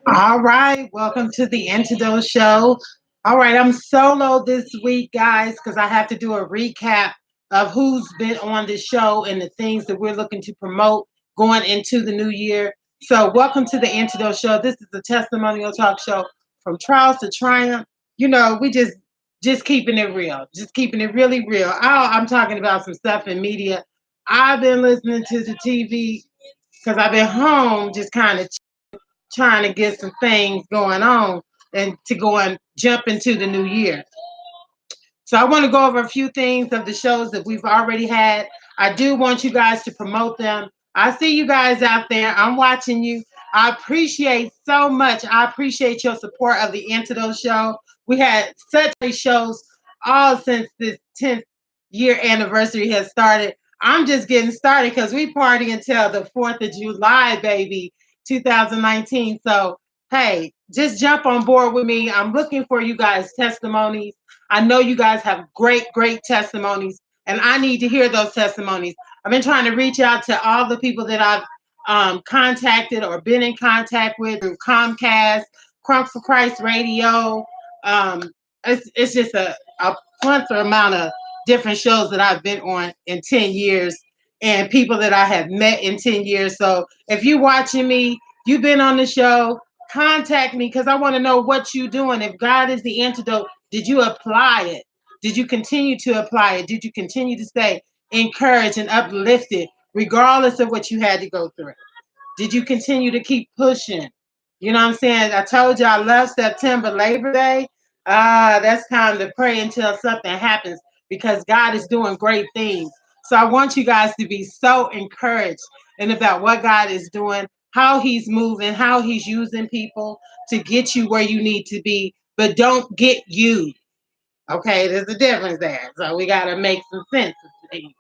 All right, welcome to the Antidote Show. All right, I'm solo this week, guys, because I have to do a recap of who's been on the show and the things that we're looking to promote going into the new year. So, welcome to the Antidote Show. This is a testimonial talk show from trials to triumph. We just keeping it real, just keeping it really real. I'm talking about some stuff in media. I've been listening to the TV because I've been home, just kind of trying to get some things going on and to go and jump into the new year. So I want to go over a few things of the shows that we've already had. I do want you guys to promote them. I see you guys out there. I'm watching you. I appreciate so much. I appreciate your support of the Antidote Show. We had such great shows all since this 10th year anniversary has started. I'm just getting started because we party until the 4th of July, baby, 2019. So, hey, just jump on board with me. I'm looking for you guys' testimonies. I know you guys have great, great testimonies, and I need to hear those testimonies. I've been trying to reach out to all the people that I've contacted or been in contact with through Comcast, Crunk for Christ Radio. Um, it's just a plethora amount of different shows that I've been on in 10 years and people that I have met in 10 years. So if you're watching me, you've been on the show, contact me because I want to know what you're doing. If God is the antidote, did you apply it? Did you continue to apply it? Did you continue to stay encouraged and uplifted regardless of what you had to go through? Did you continue to keep pushing? You know what I'm saying? I told you I love September, Labor Day. That's time to pray until something happens because God is doing great things. So I want you guys to be so encouraged and about what God is doing, how He's moving, how He's using people to get you where you need to be, but don't get you. Okay, there's a difference there. So we got to make some sense of things.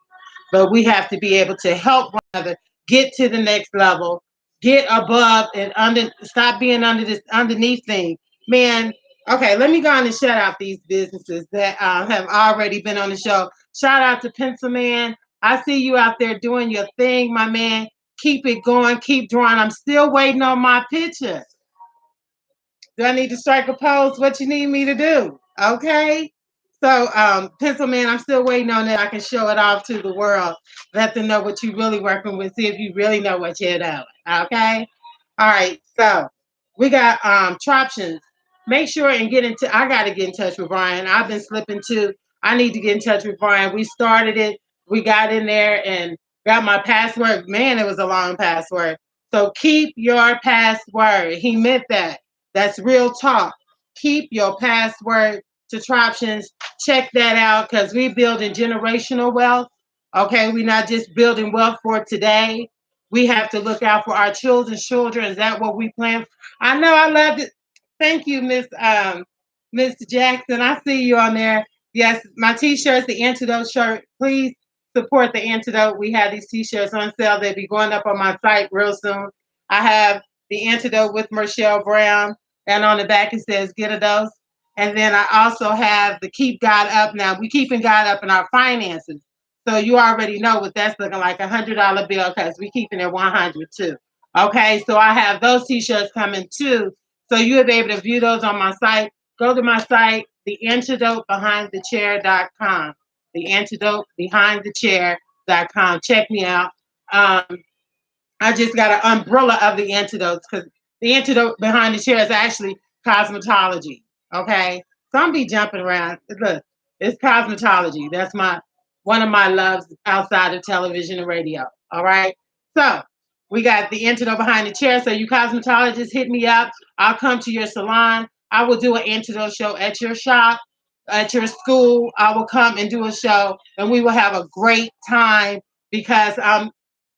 But we have to be able to help one another get to the next level, get above and under, stop being under this underneath thing. Man, okay, let me go on and shout out these businesses that have already been on the show. Shout out to Pencil Man. I see you out there doing your thing, my man. Keep it going, keep drawing. I'm still waiting on my picture. Do I need to strike a pose? What you need me to do? Okay. So, Pencil Man, I'm still waiting on that. I can show it off to the world. Let them know what you're really working with. See if you really know what you're doing. Okay. All right. So we got Troptions. Make sure and get into. I got to get in touch with Brian. I've been slipping too. I need to get in touch with Brian. We started it. We got in there and got my password. Man, it was a long password. So keep your password. He meant that. That's real talk. Keep your password to Troptions. Check that out because we're building generational wealth. Okay, we're not just building wealth for today. We have to look out for our children's children. Is that what we plan? I know I loved it. Thank you, Mr. Jackson. I see you on there. Yes, my t-shirts, the Antidote shirt. Please support the Antidote. We have these t-shirts on sale. They'll be going up on my site real soon. I have the Antidote with Mershele Brown, and on the back it says "Get a Dose." And then I also have the Keep God Up. Now we keeping God up in our finances. So you already know what that's looking like, $100 bill because we keeping it 100 too. Okay, so I have those t-shirts coming too. So you'll be able to view those on my site. Go to my site, theantidotebehindthechair.com. Theantidotebehindthechair.com. Check me out. Um, I just got an umbrella of the antidotes because the antidote behind the chair is actually cosmetology. Okay, some be jumping around. Look, it's cosmetology. That's my one of my loves outside of television and radio. All right, so we got the antidote behind the chair. So you cosmetologists, hit me up. I'll come to your salon. I will do an antidote show at your shop, at your school. I will come and do a show, and we will have a great time because I'm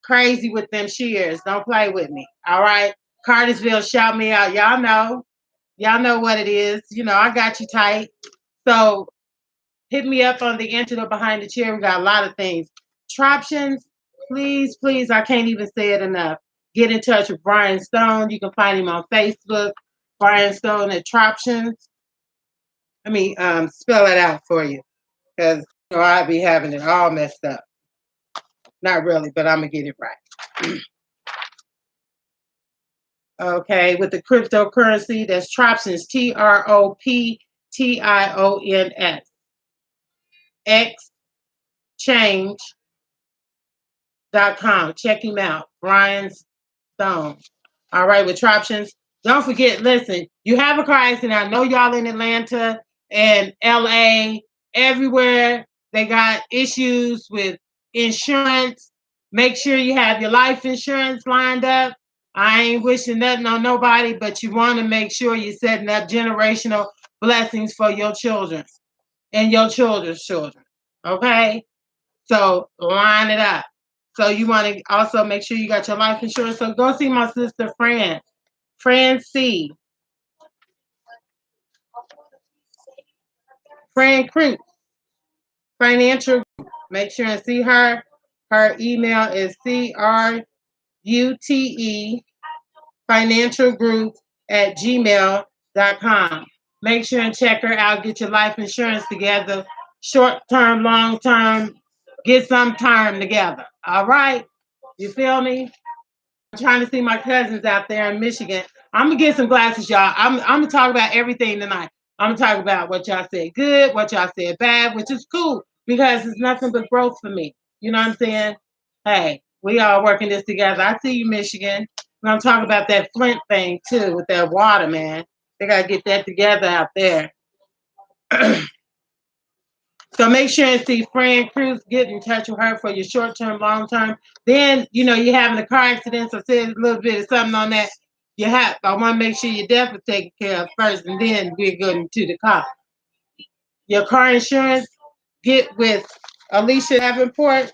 crazy with them shears. Don't play with me. All right. Cartersville, shout me out. Y'all know. Y'all know what it is. You know, I got you tight. So hit me up on the antidote behind the chair. We got a lot of things. Troptions, please, please. I can't even say it enough. Get in touch with Brian Stone. You can find him on Facebook. Brian Stone at Troptions. Let me spell it out for you because you know, I'd be having it all messed up. Not really, but I'm gonna get it right. Okay, with the cryptocurrency, that's Troptions, TROPTIONS, exchange.com. Check him out, Brian Stone. All right, with Troptions. Don't forget, listen, you have a car accident. I know y'all in Atlanta and LA, everywhere. They got issues with insurance. Make sure you have your life insurance lined up. I ain't wishing nothing on nobody, but you want to make sure you're setting up generational blessings for your children and your children's children. Okay? So line it up. So you want to also make sure you got your life insurance. So go see my sister Fran C. Fran Cruz, Financial Group. Make sure and see her. Her email is CRUTE Financial Group at gmail.com. Make sure and check her out. Get your life insurance together. Short term, long term. Get some term together. All right? You feel me? Trying to see my cousins out there in Michigan. I'm gonna get some glasses, y'all. I'm gonna talk about everything tonight. I'm gonna talk about what y'all said good, what y'all said bad, which is cool because it's nothing but growth for me. You know what I'm saying? Hey, we all working this together. I see you, Michigan. And I'm talking about that Flint thing too with that water, man. They gotta get that together out there. So make sure and see Fran Cruz, get in touch with her for your short term, long term. Then, you're having a car accident, so say a little bit of something on that. I want to make sure your death is taken care of first, and then we're going to the car. Your car insurance, get with Alicia Davenport.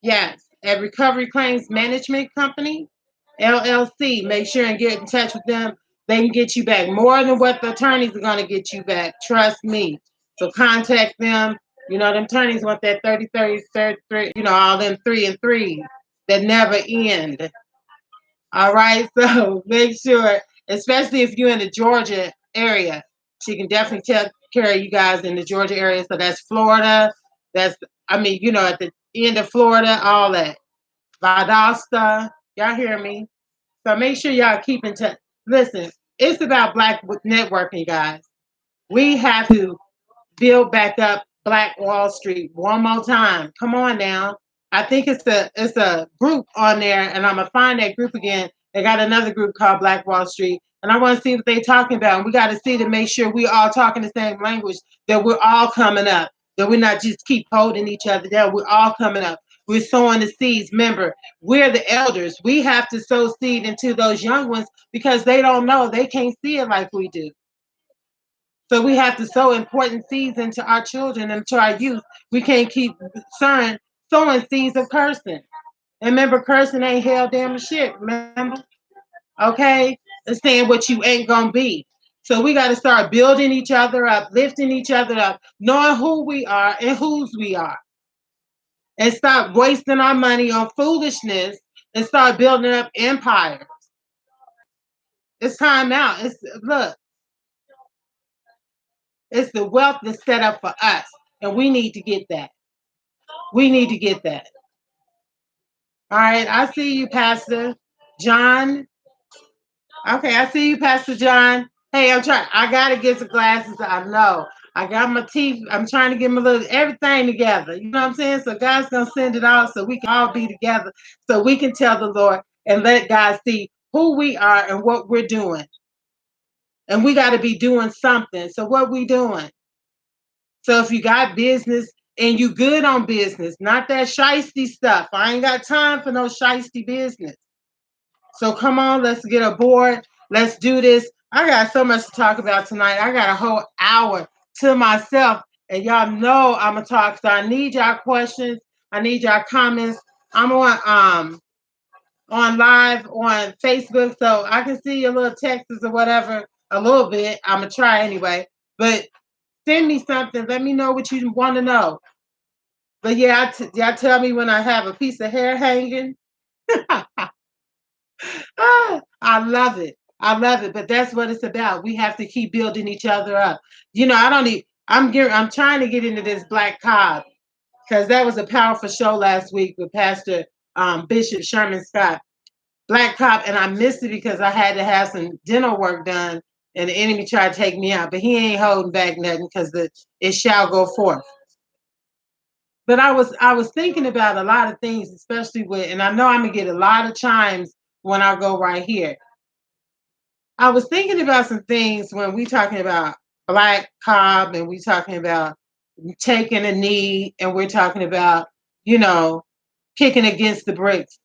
Yes, at Recovery Claims Management Company, LLC. Make sure and get in touch with them. They can get you back more than what the attorneys are going to get you back. Trust me. So contact them. Them attorneys want that 30, 30, 30, all them 3 and 3 that never end. All right. So make sure, especially if you're in the Georgia area, she can definitely take care of you guys in the Georgia area. So that's Florida. At the end of Florida, all that. Valdosta. Y'all hear me? So make sure y'all keep in touch. Listen, it's about Black networking, guys. We have to build back up Black Wall Street one more time. Come on now. I think it's a group on there, and I'm gonna find that group again. They got another group called Black Wall Street, and I want to see what they're talking about. And we got to see to make sure we all talking the same language, that we're all coming up, that we're not just keep holding each other down. We're all coming up. We're sowing the seeds. Remember, we're the elders. We have to sow seed into those young ones because they don't know. They can't see it like we do. So we have to sow important seeds into our children and to our youth. We can't keep sowing seeds of cursing. And remember, cursing ain't hell damn shit. Remember? Okay? It's saying what you ain't gonna be. So we got to start building each other up, lifting each other up, knowing who we are and whose we are. And stop wasting our money on foolishness and start building up empires. It's time out. Look, it's the wealth that's set up for us. And we need to get that. We need to get that. All right. I see you, Pastor John. Okay, I see you, Pastor John. Hey, I gotta get some glasses. I know. I got my teeth. I'm trying to get my little everything together. You know what I'm saying? So God's gonna send it all so we can all be together. So we can tell the Lord and let God see who we are and what we're doing. And we got to be doing something. So what we doing? So if you got business and you good on business, not that shiesty stuff. I ain't got time for no shiesty business. So come on, let's get aboard. Let's do this. I got so much to talk about tonight. I got a whole hour to myself. And y'all know I'm gonna talk. So I need y'all questions. I need y'all comments. I'm on live on Facebook, so I can see your little texts or whatever a little bit. I'm gonna try anyway. But send me something. Let me know what you want to know. But yeah, y'all tell me when I have a piece of hair hanging. I love it. I love it. But that's what it's about. We have to keep building each other up. I don't need. I'm trying to get into this Black Cobb because that was a powerful show last week with Pastor Bishop Sherman Scott. Black Cop, and I missed it because I had to have some dental work done, and the enemy tried to take me out. But he ain't holding back nothing because it shall go forth. But I was thinking about a lot of things, especially with, and I know I'm gonna get a lot of chimes when I go right here. I was thinking about some things when we talking about Black Cobb, and we talking about taking a knee, and we're talking about you know kicking against the bricks.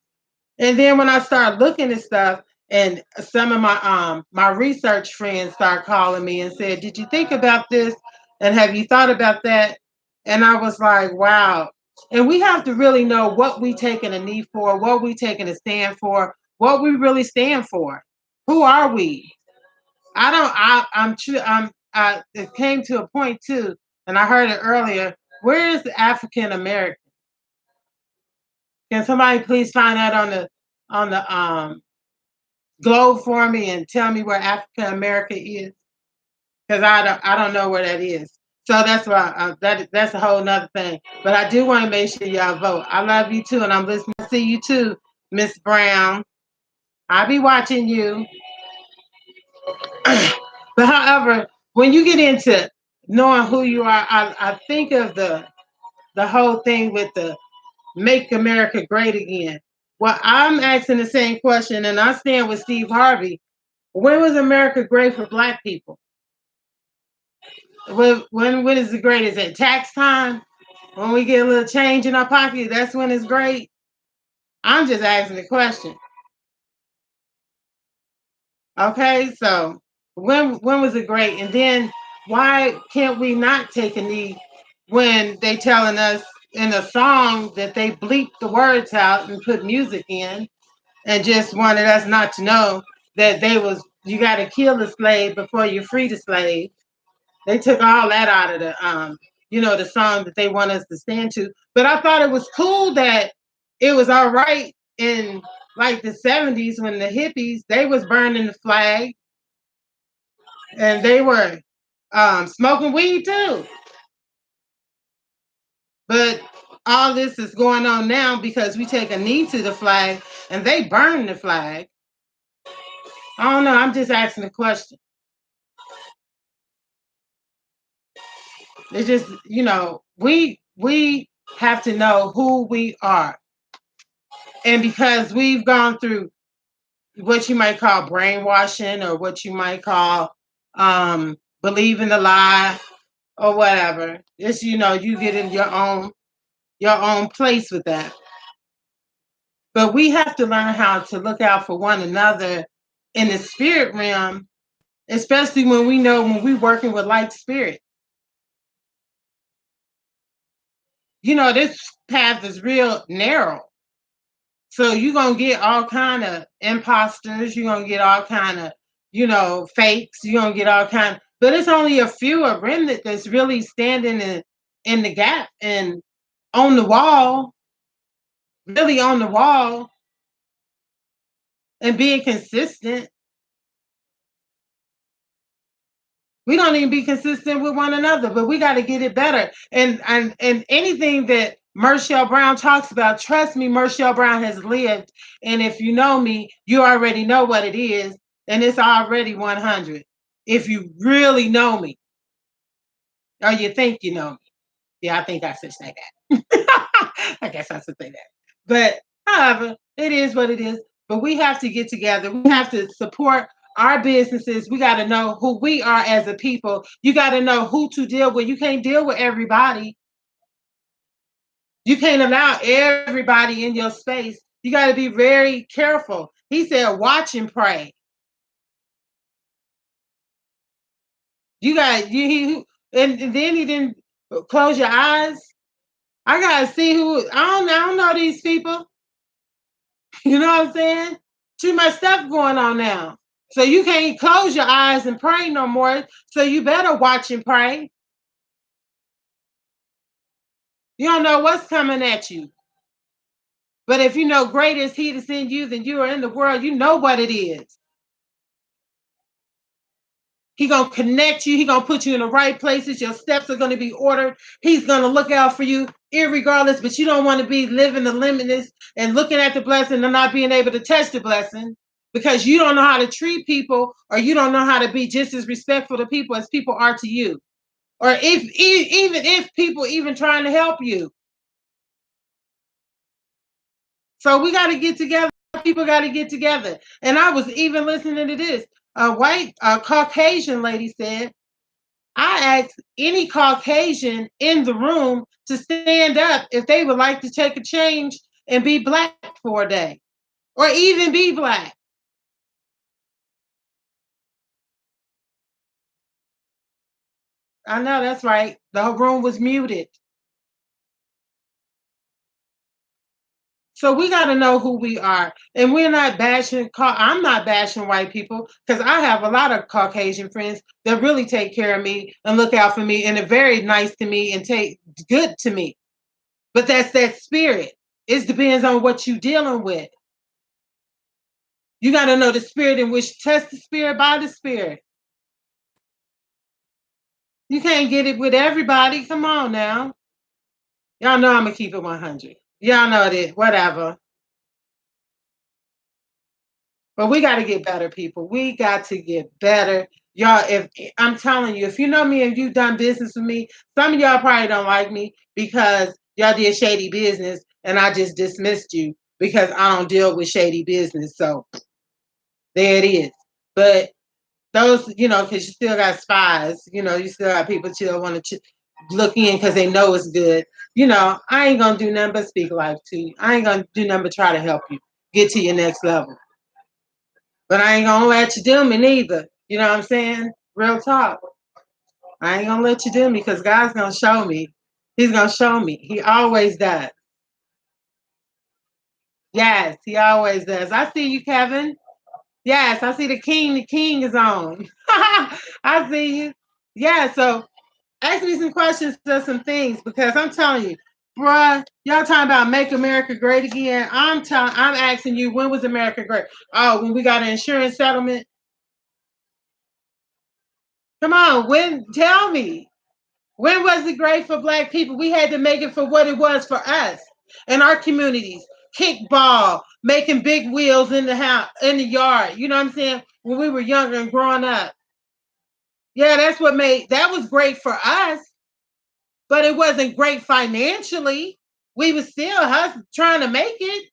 And then when I start looking at stuff, and some of my research friends start calling me and said, "Did you think about this? And have you thought about that?" And I was like, "Wow." And we have to really know what we taking a knee for, what we taking a stand for, what we really stand for. Who are we? I don't. I'm true. It came to a point too, and I heard it earlier. Where is the African American? Can somebody please find out on the globe for me and tell me where African America is? Because I don't know where that is. So that's why that's a whole nother thing. But I do want to make sure y'all vote. I love you too, and I'm listening to see you too, Miss Brown. I'll be watching you. But however, when you get into knowing who you are, I think of the whole thing with the make America great again. Well, I'm asking the same question, and I stand with Steve Harvey. When was America great for Black people? When is it great? Is it tax time? When we get a little change in our pocket, that's when it's great. I'm just asking the question. Okay, so when was it great? And then why can't we not take a knee when they telling us in a song that they bleeped the words out and put music in and just wanted us not to know that they was you got to kill the slave before you free the slave. They took all that out of the song that they want us to stand to. But I thought it was cool that it was all right in like the 70s when the hippies they was burning the flag and they were smoking weed too. But all this is going on now because we take a knee to the flag and they burn the flag. I don't know. I'm just asking a question. It's just we have to know who we are, and because we've gone through what you might call brainwashing or what you might call believing the lie or whatever. Just you get in your own place with that. But we have to learn how to look out for one another in the spirit realm, especially when we know when we're working with like spirit. This path is real narrow. So you're gonna get all kind of imposters, you're gonna get all kind of, fakes, you're gonna get all kind, but it's only a few, a remnant that's really standing in the gap and on the wall, really on the wall and being consistent. We don't even be consistent with one another, but we got to get it better. And anything that Mershele Brown talks about, trust me, Mershele Brown has lived. And if you know me, you already know what it is, and it's already 100. If you really know me, or you think you know me, yeah, I think I should say that. I guess I should say that. But however, it is what it is. But we have to get together. We have to support our businesses. We got to know who we are as a people. You got to know who to deal with. You can't deal with everybody. You can't allow everybody in your space. You got to be very careful. He said, watch and pray. You got and then he didn't close your eyes. I gotta see who. I don't know these people. You know what I'm saying? Too much stuff going on now. So you can't close your eyes and pray no more. So you better watch and pray. You don't know what's coming at you. But if you know greater is he that's in you than you are in the world, you know what it is. He's going to connect you. He's going to put you in the right places. Your steps are going to be ordered. He's going to look out for you irregardless, but you don't want to be living the limitless and looking at the blessing and not being able to touch the blessing because you don't know how to treat people or you don't know how to be just as respectful to people as people are to you. Or even if people even trying to help you. So we got to get together. People got to get together. And I was even listening to this. A Caucasian lady said, I asked any Caucasian in the room to stand up if they would like to take a change and be black for a day or even be black. I know that's right. The room was muted. So we got to know who we are. And we're not bashing, I'm not bashing white people because I have a lot of Caucasian friends that really take care of me and look out for me and are very nice to me and take good to me. But that's that spirit. It depends on what you're dealing with. You got to know the spirit in which test the spirit by the spirit. You can't get it with everybody. Come on now. Y'all know I'm going to keep it 100. Y'all know that. Whatever. But we got to get better, people. We got to get better. Y'all, if I'm telling you, if you know me and you've done business with me, some of y'all probably don't like me because y'all did shady business and I just dismissed you because I don't deal with shady business. So there it is. But those, because you still got spies, you still got people still want to look in because they know it's good. I ain't going to do nothing but speak life to you. I ain't going to do nothing but try to help you get to your next level. But I ain't gonna let you do me neither. You know what I'm saying? Real talk. I ain't gonna let you do me because God's gonna show me. He's gonna show me. He always does. Yes, he always does. I see you, Kevin. Yes, I see the king. The king is on. I see you. Yeah, so ask me some questions to some things because I'm telling you, bruh, y'all talking about make America great again. I'm asking you, when was America great? Oh, when we got an insurance settlement. Come on, when? Tell me. When was it great for black people? We had to make it for what it was for us and our communities. Kickball, making big wheels in the house, in the yard. You know what I'm saying? When we were younger and growing up. Yeah, that was great for us, but it wasn't great financially. We were still trying to make it.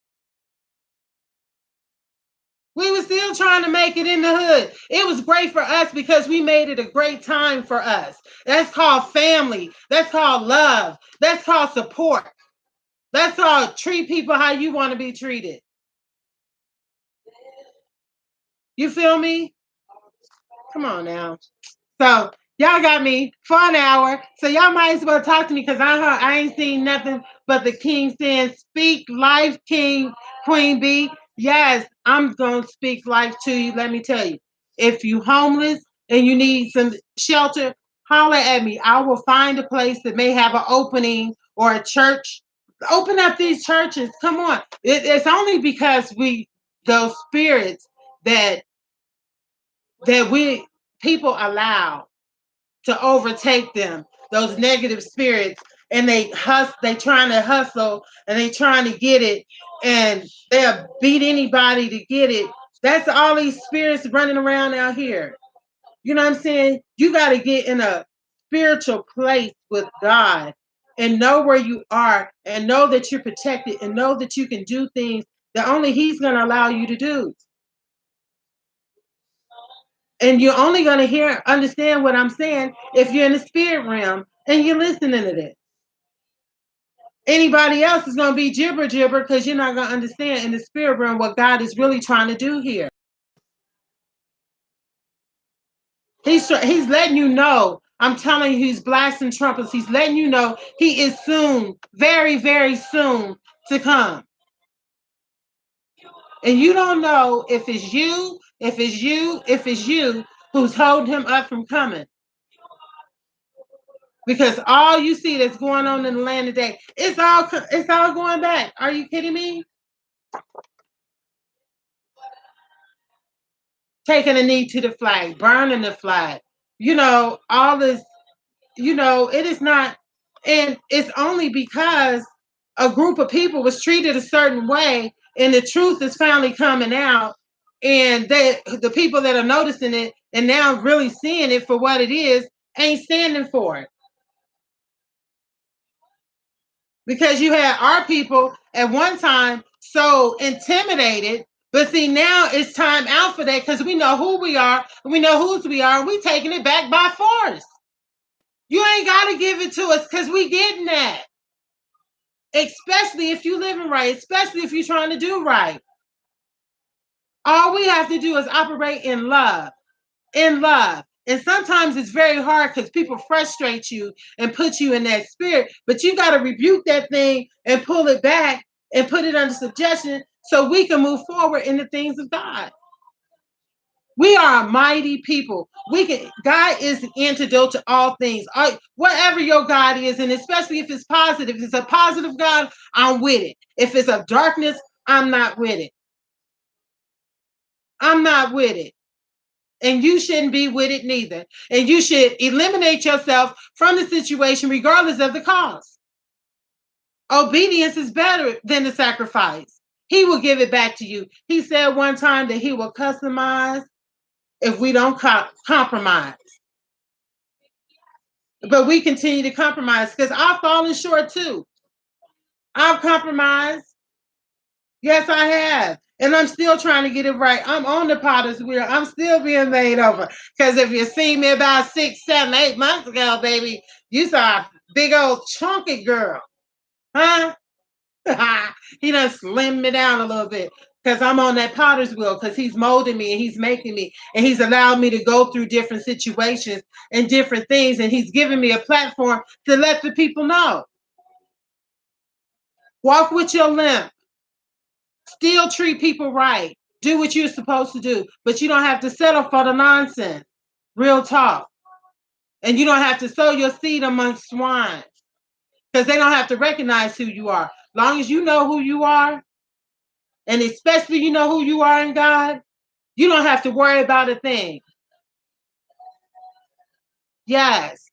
We were still trying to make it in the hood. It was great for us because we made it a great time for us. That's called family. That's called love. That's called support. That's called treat people how you want to be treated. You feel me? Come on now. So y'all got me for an hour. So y'all might as well talk to me because I ain't seen nothing but the king saying, speak life, King, Queen B. Yes, I'm gonna speak life to you. Let me tell you. If you homeless and you need some shelter, holler at me. I will find a place that may have an opening or a church. Open up these churches. Come on. It's only because those spirits that we people allow to overtake them, those negative spirits, and they trying to hustle and they trying to get it, and they'll beat anybody to get it. That's all these spirits running around out here. You know what I'm saying? You got to get in a spiritual place with God and know where you are and know that you're protected and know that you can do things that only He's going to allow you to do. And you're only going to understand what I'm saying if you're in the spirit realm and you're listening to this. Anybody else is going to be gibber because you're not going to understand in the spirit realm what God is really trying to do here. He's letting you know. I'm telling you, he's blasting trumpets. He's letting you know he is soon, very, very soon to come. And you don't know if it's you who's holding him up from coming. Because all you see that's going on in the land today, it's all going back. Are you kidding me? Taking a knee to the flag, burning the flag. all this, it is not, and it's only because a group of people was treated a certain way, and the truth is finally coming out, and the people that are noticing it and now really seeing it for what it is ain't standing for it. Because you had our people at one time so intimidated, but see, now it's time out for that because we know who we are, and we know whose we are, and we taking it back by force. You ain't got to give it to us because we getting that. Especially if you living right, especially if you're trying to do right. All we have to do is operate in love, in love. And sometimes it's very hard because people frustrate you and put you in that spirit, but you got to rebuke that thing and pull it back and put it under subjection so we can move forward in the things of God. We are a mighty people. God is the antidote to all things. Whatever your God is, and especially if it's positive, if it's a positive God, I'm with it. If it's of darkness, I'm not with it. I'm not with it. And you shouldn't be with it neither. And you should eliminate yourself from the situation regardless of the cause. Obedience is better than the sacrifice. He will give it back to you. He said one time that he will customize if we don't compromise. But we continue to compromise because I've fallen short too. I've compromised. Yes, I have. And I'm still trying to get it right. I'm on the potter's wheel. I'm still being made over. Because if you see me about 6, 7, 8 months ago, baby, you saw a big old chunky girl. Huh? He done slimmed me down a little bit. Because I'm on that potter's wheel. Because he's molding me and he's making me. And he's allowed me to go through different situations and different things. And he's giving me a platform to let the people know. Walk with your limp. Still treat people right. Do what you're supposed to do. But you don't have to settle for the nonsense. Real talk. And you don't have to sow your seed amongst swine. Because they don't have to recognize who you are. Long as you know who you are, and especially you know who you are in God, you don't have to worry about a thing. Yes.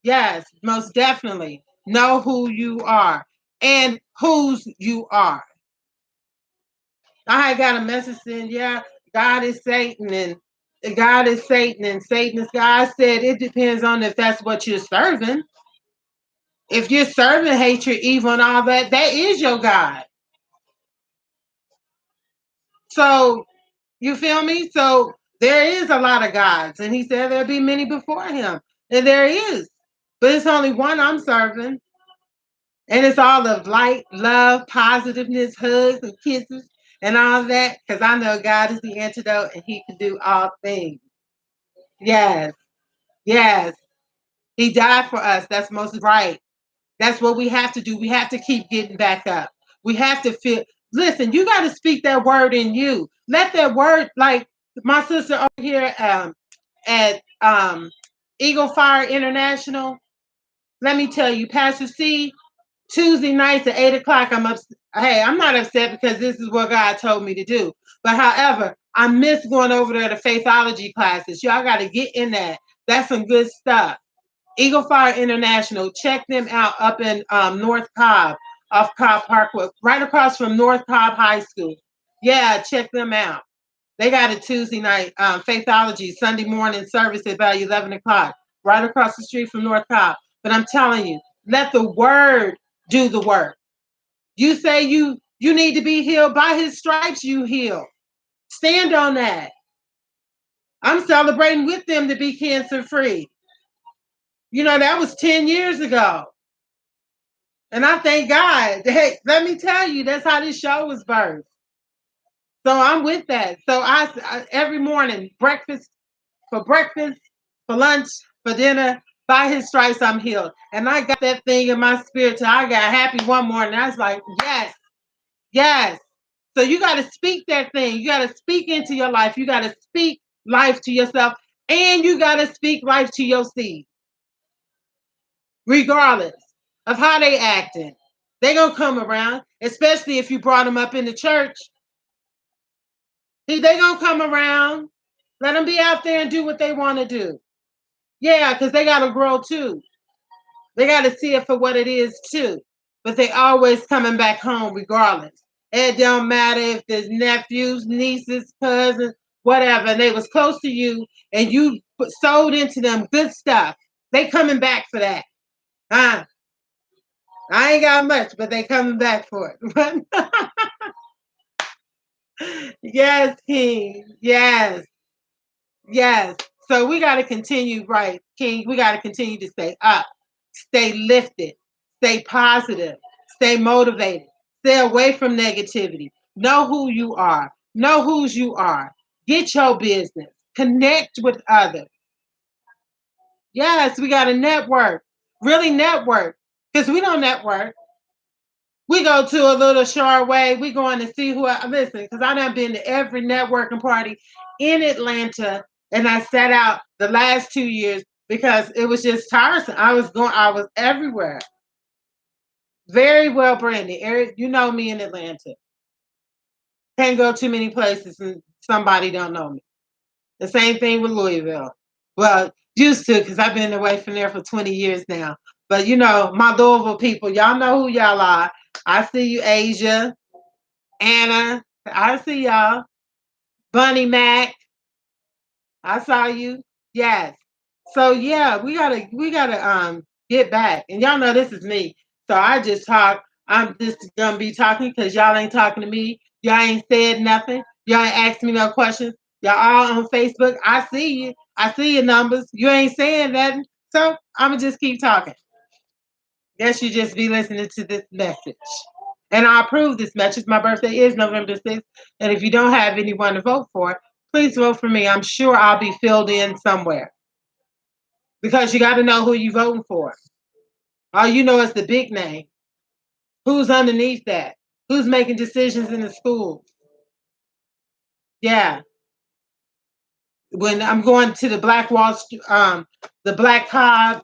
Yes, most definitely. Know who you are and whose you are. I had got a message saying, yeah, God is Satan and God is Satan and Satan is God. I said it depends on if that's what you're serving. If you're serving hatred, evil, and all that, that is your God. So you feel me? So there is a lot of gods. And he said there'll be many before him. And there is. But it's only one I'm serving. And it's all of light, love, positiveness, hugs, and kisses, and all that. Because I know God is the antidote and he can do all things. Yes. Yes. He died for us. That's most right. That's what we have to do. We have to keep getting back up. We have to feel. Listen, you got to speak that word in you. Let that word, like my sister over here at Eagle Fire International. Let me tell you, Pastor C, Tuesday nights at 8 o'clock, I'm upset. Hey, I'm not upset because this is what God told me to do. But however, I miss going over there to faithology classes. Y'all got to get in that. That's some good stuff. Eagle Fire International. Check them out up in North Cobb, off Cobb Parkway, right across from North Cobb High School. Yeah, check them out. They got a Tuesday night faithology Sunday morning service at about 11 o'clock, right across the street from North Cobb. But I'm telling you, let the word do the work. You say you need to be healed. By his stripes, you heal. Stand on that. I'm celebrating with them to be cancer free. That was 10 years ago. And I thank God. Hey, let me tell you, that's how this show was birthed. So I'm with that. So I every morning, breakfast, for lunch, for dinner, by his stripes I'm healed. And I got that thing in my spirit till I got happy one morning. I was like, yes, yes. So you got to speak that thing. You got to speak into your life. You got to speak life to yourself. And you got to speak life to your seed. Regardless of how they acting. They gonna come around, especially if you brought them up in the church. They gonna come around. Let them be out there and do what they want to do. Yeah, because they got to grow too. They got to see it for what it is too. But they always coming back home regardless. It don't matter if there's nephews, nieces, cousins, whatever. And they was close to you, and you sold into them good stuff. They coming back for that. Huh? I ain't got much, but they coming back for it. Yes, King. Yes. Yes. So we got to continue, right, King? We got to continue to stay up, stay lifted, stay positive, stay motivated, stay away from negativity. Know who you are, know whose you are. Get your business, connect with others. Yes, we got to network, really network, because we don't network. We go to a little short way. We going to see who I listen, because I done been to every networking party in Atlanta, and I sat out the last 2 years because it was just tiresome. I was everywhere. Very well branded. Eric, you know me in Atlanta. Can't go too many places and somebody don't know me. The same thing with Louisville. Well, used to, because I've been away from there for 20 years now. But you know, my Louisville people, y'all know who y'all are. I see you, Asia. Anna, I see y'all. Bunny Mac, I saw you. Yes. So yeah, we gotta get back. And y'all know this is me. So I just talk. I'm just gonna be talking because y'all ain't talking to me. Y'all ain't said nothing. Y'all ain't asked me no questions. Y'all all on Facebook. I see you. I see your numbers. You ain't saying nothing. So I'ma just keep talking. Guess you just be listening to this message. And I approve this message. My birthday is November 6th. And if you don't have anyone to vote for, please vote for me. I'm sure I'll be filled in somewhere. Because you got to know who you're voting for. All you know is the big name. Who's underneath that? Who's making decisions in the schools? Yeah. When I'm going to the the Black Cobb,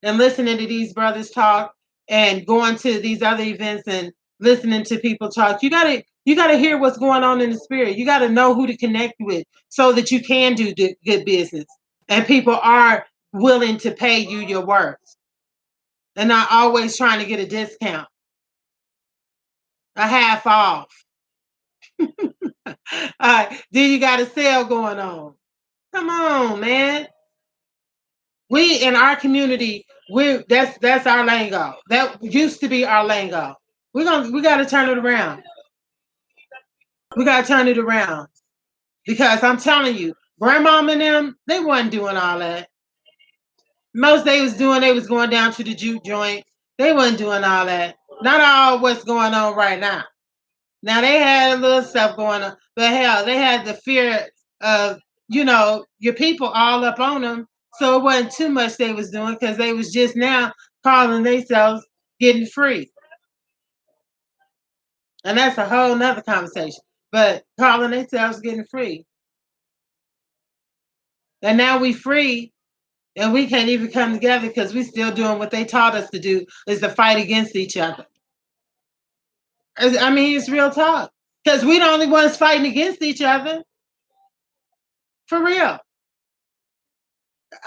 and listening to these brothers talk, and going to these other events and listening to people talk, you gotta hear what's going on in the spirit. You gotta know who to connect with so that you can do good business, and people are willing to pay you your worth, and not always trying to get a discount, a half off. Then you got a sale going on. Come on, man. We in our community, that's our lingo. That used to be our lingo. We gotta turn it around. We gotta turn it around. Because I'm telling you, grandmom and them, they wasn't doing all that. Most they was going down to the juke joint. They wasn't doing all that. Not all what's going on right now. Now they had a little stuff going on, but hell, they had the fear of, your people all up on them. So it wasn't too much they was doing because they was just now calling themselves getting free. And that's a whole nother conversation. But calling themselves getting free. And now we free and we can't even come together because we still doing what they taught us to do, is to fight against each other. I mean, it's real talk. Because we the only ones fighting against each other. For real.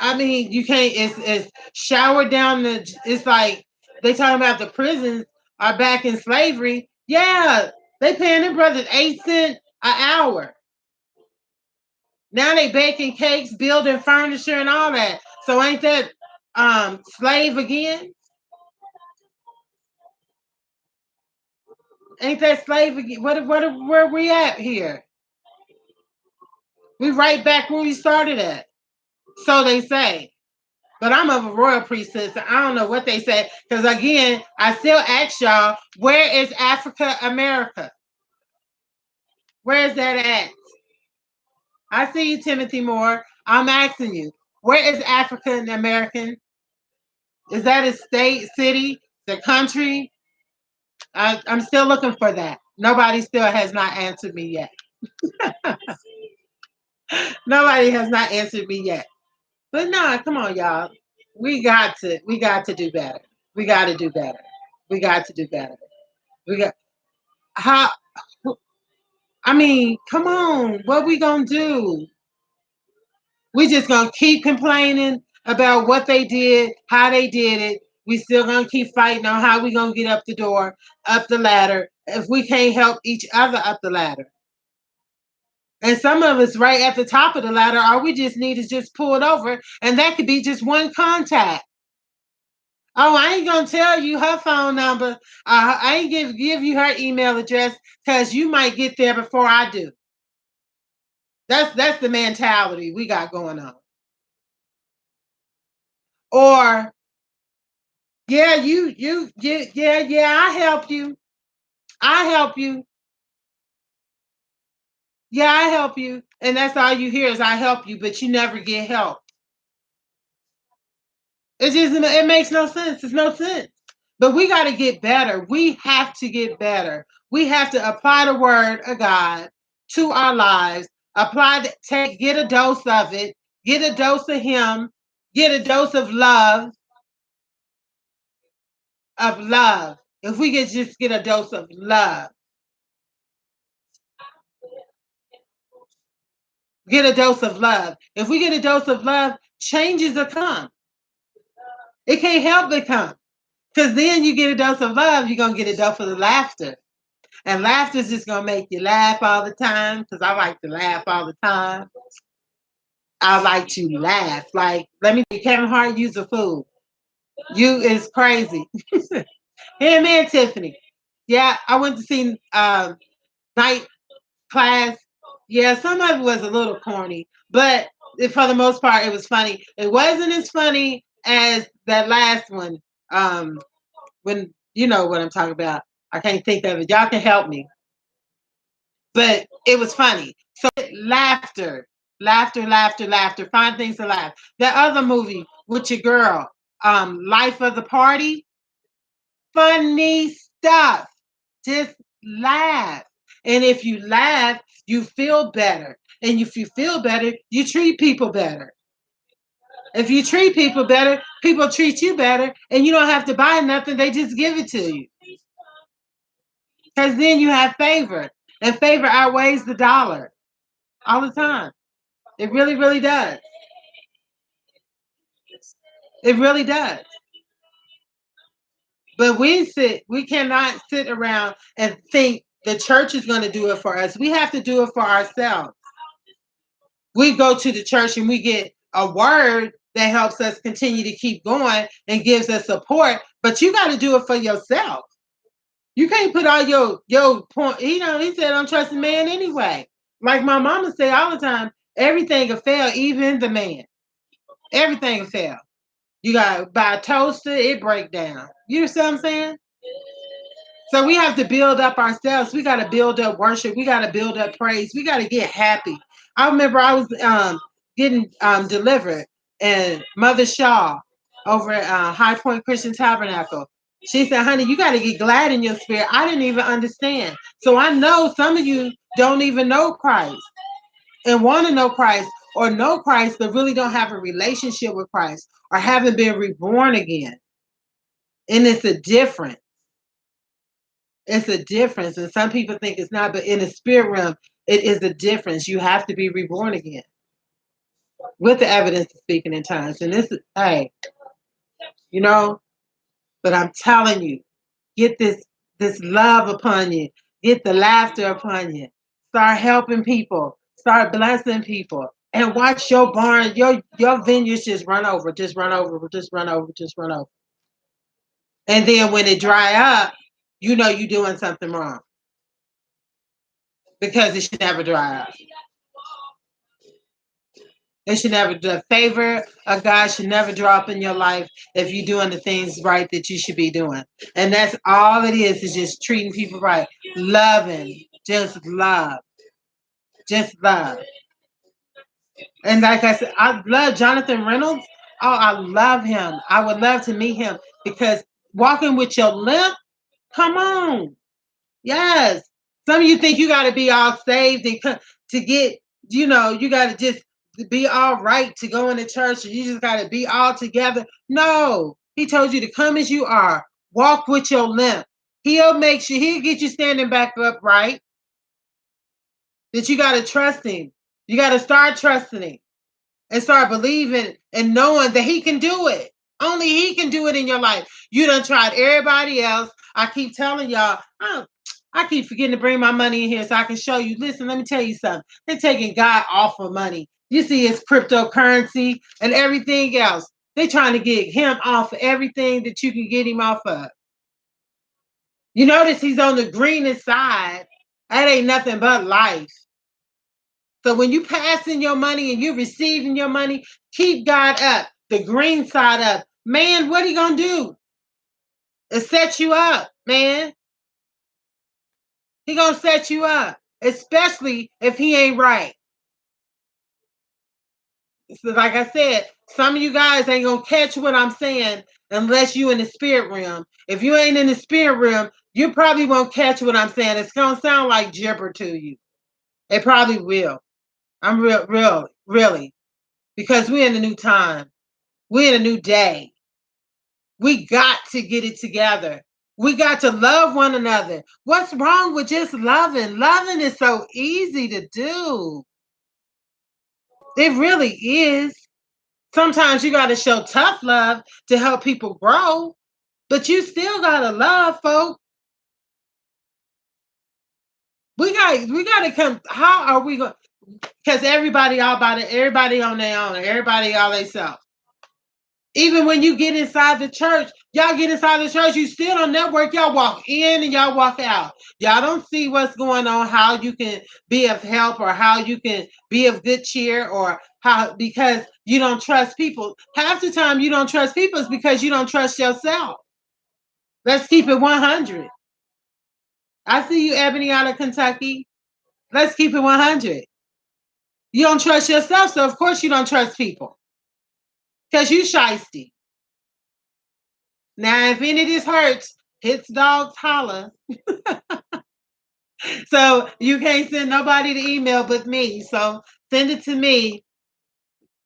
I mean, you can't. It's showered down the. It's like they talking about the prisons are back in slavery. Yeah, they paying them brothers 8 cents an hour. Now they baking cakes, building furniture, and all that. So ain't that slave again? Ain't that slave again? Where we at here? We right back where we started at. So they say. But I'm of a royal priestess. So I don't know what they say. Because again, I still ask y'all, where is Africa America? Where is that at? I see you, Timothy Moore. I'm asking you, where is African American? Is that a state, city, the country? I'm still looking for that. Nobody still has not answered me yet. Nobody has not answered me yet. But nah, come on, y'all. We got to do better. We got to do better. We got to do better. We got how I mean, come on, what we gonna do? We just gonna keep complaining. about what they did, how they did it. We still gonna keep fighting on how we gonna get up the door, up the ladder, if we can't help each other up the ladder. And some of us right at the top of the ladder, all we just need is just pull it over, and that could be just one contact. Oh, I ain't gonna tell you her phone number. I ain't give you her email address because you might get there before I do. That's the mentality we got going on. Or yeah, yeah, I help you. I help you. Yeah, I help you. And that's all you hear is I help you, but you never get help. It makes no sense. It's no sense. But we got to get better. We have to get better. We have to apply the word of God to our lives. Get a dose of it. Get a dose of Him. Get a dose of love. Of love. If we could just get a dose of love, get a dose of love. If we get a dose of love, changes will come. It can't help but come. Because then you get a dose of love, you're going to get a dose of laughter. And laughter is just going to make you laugh all the time. Because I like to laugh all the time. I like to laugh. Like, let me Kevin Hart, you's a fool. You is crazy. Him and Tiffany. Yeah, I went to see Night Class. Yeah, some of it was a little corny, but for the most part, it was funny. It wasn't as funny as that last one. When you know what I'm talking about, I can't think of it. Y'all can help me, but it was funny. So laughter, laughter, laughter, laughter. Find things to laugh. That other movie with your girl, Life of the Party. Funny stuff. Just laugh. And if you laugh, you feel better. And if you feel better, you treat people better. If you treat people better, people treat you better. And you don't have to buy nothing, they just give it to you. Because then you have favor. And favor outweighs the dollar all the time. It really, really does. It really does. But we cannot sit around and think the church is going to do it for us. We have to do it for ourselves. We go to the church and we get a word that helps us continue to keep going and gives us support, but you got to do it for yourself. You can't put all your point. He said, "I'm trusting man anyway." Like my mama say all the time, everything will fail, even the man. Everything will fail. You got to buy a toaster, it break down. You see what I'm saying? So we have to build up ourselves. We got to build up worship. We got to build up praise. We got to get happy. I remember I was getting delivered, and Mother Shaw over at High Point Christian Tabernacle, she said, "Honey, you got to get glad in your spirit." I didn't even understand. So I know some of you don't even know Christ and want to know Christ, but really don't have a relationship with Christ or haven't been reborn again. And it's a difference. It's a difference. And some people think it's not, but in the spirit realm, it is a difference. You have to be reborn again with the evidence of speaking in tongues. And this is, hey, you know, but I'm telling you, get this love upon you, get the laughter upon you. Start helping people, start blessing people, and watch your barn, your vineyards just run over, just run over, just run over, just run over. And then when it dry up, you know you're doing something wrong because it should never dry up. It should never, the favor of God should never drop in your life if you're doing the things right that you should be doing. And that's all it is just treating people right. Loving. Just love. Just love. And like I said, I love Jonathan Reynolds. Oh, I love him. I would love to meet him because walking with your limp, come on. Yes. Some of you think you got to be all saved and to get, you got to just be all right to go into church and you just got to be all together. No, he told you to come as you are. Walk with your limp. He'll get you standing back upright. That you got to trust him. You got to start trusting him. and start believing and knowing that he can do it. Only he can do it in your life. You done tried everybody else. I keep telling y'all, I keep forgetting to bring my money in here so I can show you. Listen, let me tell you something. They're taking God off of money. You see his cryptocurrency and everything else. They're trying to get him off of everything that you can get him off of. You notice he's on the greenest side. That ain't nothing but life. So when you passing your money and you receiving your money, keep God up, the green side up. Man, what are you gonna do? It set you up, man. He gonna set you up, especially if he ain't right. So like I said, some of you guys ain't gonna catch what I'm saying unless you in the spirit realm. If you ain't in the spirit realm, you probably won't catch what I'm saying. It's gonna sound like gibber to you. It probably will. I'm really, because we're in a new time. We're in a new day. We got to get it together. We got to love one another. What's wrong with just loving? Loving is so easy to do. It really is. Sometimes you got to show tough love to help people grow, but you still got to love, folks. We got to come. How are we going? Because everybody all about it. Everybody on their own. Everybody all themselves. Even when you get inside the church, y'all get inside the church, you still don't network. Y'all walk in and y'all walk out. Y'all don't see what's going on, how you can be of help or how you can be of good cheer or how, because you don't trust people. Half the time you don't trust people is because you don't trust yourself. Let's keep it 100. I see you, Ebony, out of Kentucky. Let's keep it 100. You don't trust yourself, so of course you don't trust people because you shysty. Now, if any of this hurts, hits dogs holler. So you can't send nobody the email but me. So send it to me.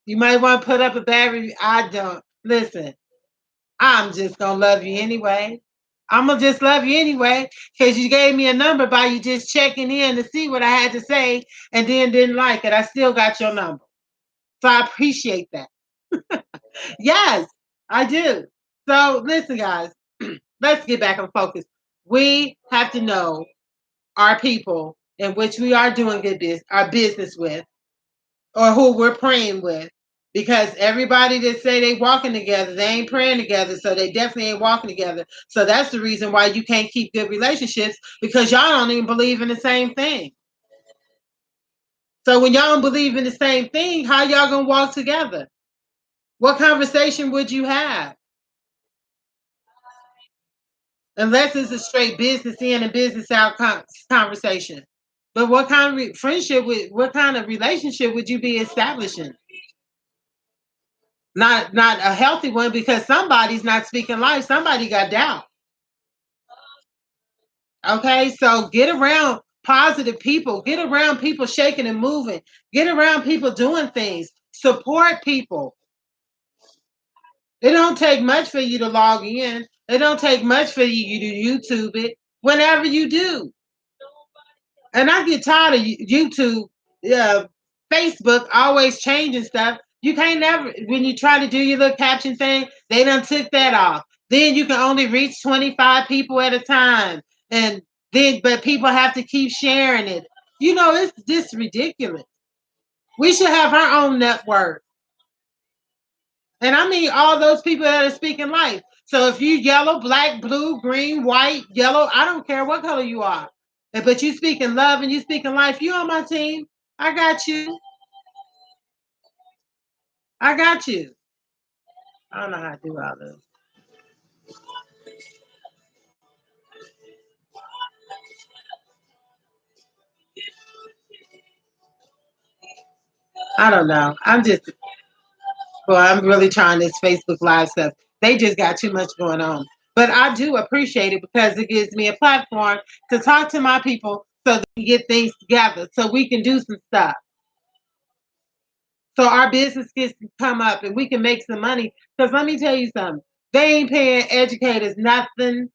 You might want to put up a bad review. I don't. Listen, I'm just going to love you anyway. I'm going to just love you anyway because you gave me a number by you just checking in to see what I had to say and then didn't like it. I still got your number. So I appreciate that. Yes, I do. So listen, guys, let's get back on focus. We have to know our people in which we are doing good business, our business with, or who we're praying with. Because everybody that say they walking together, they ain't praying together, so they definitely ain't walking together. So that's the reason why you can't keep good relationships because y'all don't even believe in the same thing. So when y'all don't believe in the same thing, how y'all gonna walk together? What conversation would you have? Unless it's a straight business in and business out conversation. But what kind of friendship what kind of relationship would you be establishing? Not a healthy one because somebody's not speaking life. Somebody got doubt. Okay, so get around positive people. Get around people shaking and moving. Get around people doing things. Support people. It don't take much for you to log in. It don't take much for you to YouTube it. Whenever you do. And I get tired of YouTube, Facebook always changing stuff. You can't never when you try to do your little caption thing, they done took that off. Then you can only reach 25 people at a time. And then but people have to keep sharing it. You know, it's just ridiculous. We should have our own network. And I mean all those people that are speaking life. So if you yellow, black, blue, green, white, yellow, I don't care what color you are. But you speak in love and you speak in life, you on my team. I got you. I got you. I don't know how to do all this. I don't know. I'm really trying this Facebook Live stuff. They just got too much going on. But I do appreciate it because it gives me a platform to talk to my people so they can get things together so we can do some stuff. So our business gets to come up and we can make some money. Because let me tell you something. They ain't paying educators nothing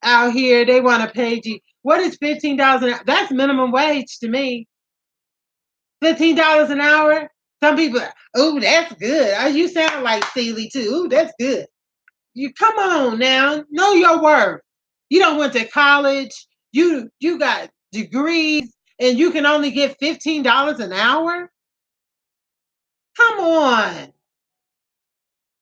out here. They want to pay you. What is $15 an hour? That's minimum wage to me. $15 an hour. Some people, oh, that's good. Oh, you sound like Sealy too. Ooh, that's good. You come on now, know your worth. You don't went to college. You got degrees, and you can only get $15 an hour. Come on.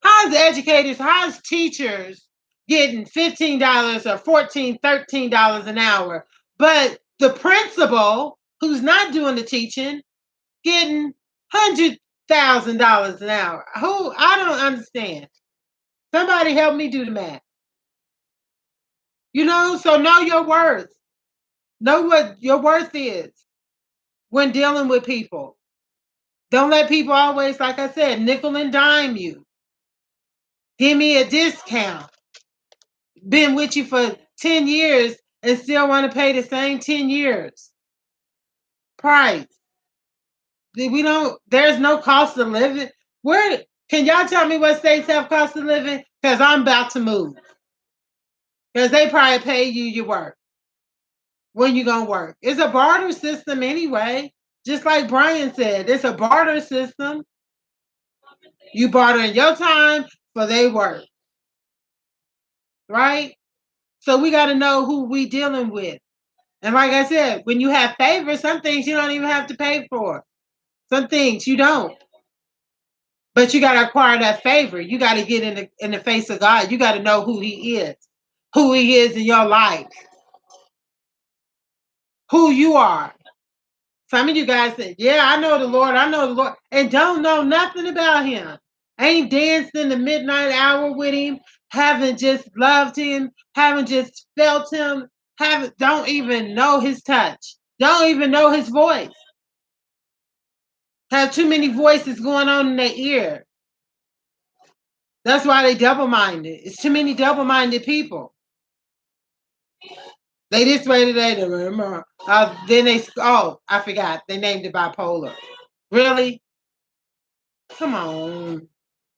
How's educators? How's teachers getting $15 or 14, $13 an hour, but the principal who's not doing the teaching getting $100,000 an hour? Who? I don't understand. Somebody help me do the math. So know your worth. Know what your worth is when dealing with people. Don't let people always, like I said, nickel and dime you. Give me a discount. Been with you for 10 years and still want to pay the same 10 years price. There's no cost of living. Where can y'all tell me what states have cost of living? Because I'm about to move. Because they probably pay you your work. When you gonna work? It's a barter system anyway. Just like Brian said, it's a barter system. You barter in your time for their work, right? So we got to know who we dealing with. And like I said, when you have favors, some things you don't even have to pay for. Some things you don't. But you got to acquire that favor. You got to get in the face of God. You got to know who He is in your life, who you are. Some of you guys say, "Yeah, I know the Lord," and don't know nothing about Him. Ain't danced in the midnight hour with Him, haven't just loved Him, haven't just felt Him, don't even know His touch, don't even know His voice. Have too many voices going on in their ear. That's why they double-minded. It's too many double-minded people. They this way today, I forgot. They named it bipolar. Really? Come on.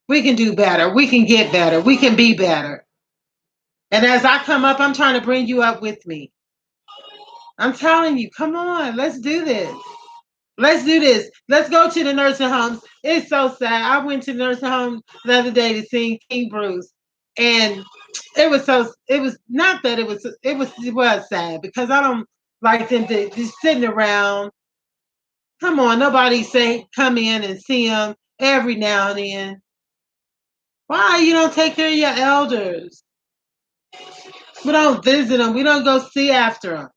We can do better. We can get better. We can be better. And as I come up, I'm trying to bring you up with me. I'm telling you, come on, let's do this. Let's do this. Let's go to the nursing homes. It's so sad. I went to the nursing home the other day to see King Bruce, and it was not that it was sad because I don't like them to just sitting around. Come on, nobody say come in and see them every now and then. Why you don't take care of your elders? We don't visit them. We don't go see after them.